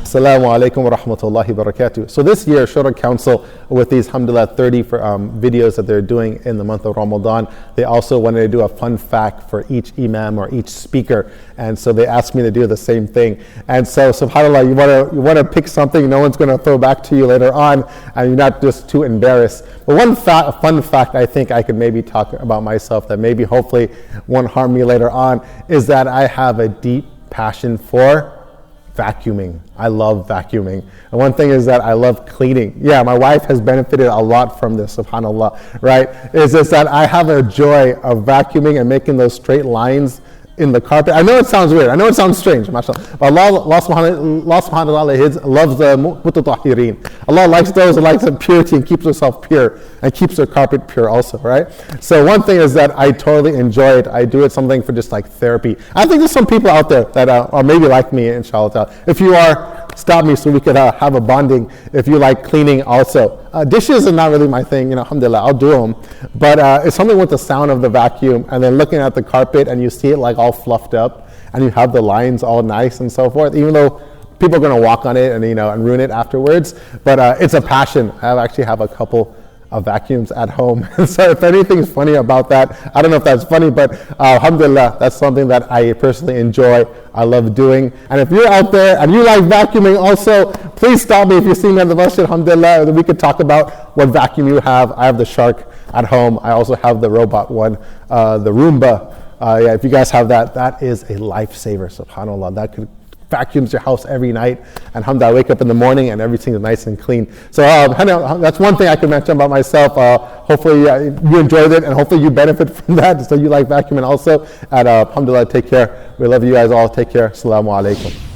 Assalamu alaikum wa rahmatullahi wa barakatuh. So this year, Shura Council, with these, alhamdulillah, 30 videos that they're doing in the month of Ramadan, they also wanted to do a fun fact for each imam or each speaker. And so they asked me to do the same thing. And so, subhanAllah, you want to pick something no one's going to throw back to you later on, and you're not just too embarrassed. But one fun fact I think I could maybe talk about myself that maybe hopefully won't harm me later on is that I have a deep passion for vacuuming. I love vacuuming. And one thing is that I love cleaning. Yeah, my wife has benefited a lot from this, subhanAllah, right? It's just that I have a joy of vacuuming and making those straight lines in the carpet. I know it sounds weird. I know it sounds strange, mashallah. But Allah subhanahu wa ta'ala loves the mutatahhirin. Allah likes those who likes purity and keeps herself pure and keeps their carpet pure also, right? So one thing is that I totally enjoy it. I do it something for just like therapy. I think there's some people out there that are maybe like me, inshallah. If you are, stop me so we could have a bonding if you like cleaning also. Dishes are not really my thing, alhamdulillah, I'll do them. But it's something with the sound of the vacuum and then looking at the carpet and you see it like all fluffed up and you have the lines all nice and so forth, even though people are going to walk on it and and ruin it afterwards. But it's a passion. I actually have a couple of vacuums at home. So if anything's funny about that, I don't know if that's funny, but alhamdulillah, that's something that I personally enjoy. I love doing. And if you're out there and you like vacuuming also, please stop me if you see me at the masjid, alhamdulillah, we could talk about what vacuum you have. I have the Shark at home. I also have the robot one, the Roomba. If you guys have that, that is a lifesaver, subhanAllah. That could vacuums your house every night, and alhamdulillah, I wake up in the morning and everything is nice and clean. So that's one thing I can mention about myself. Hopefully you enjoyed it and hopefully you benefit from that, so you like vacuuming also. And alhamdulillah, take care. We love you guys all. Take care. Assalamu alaikum.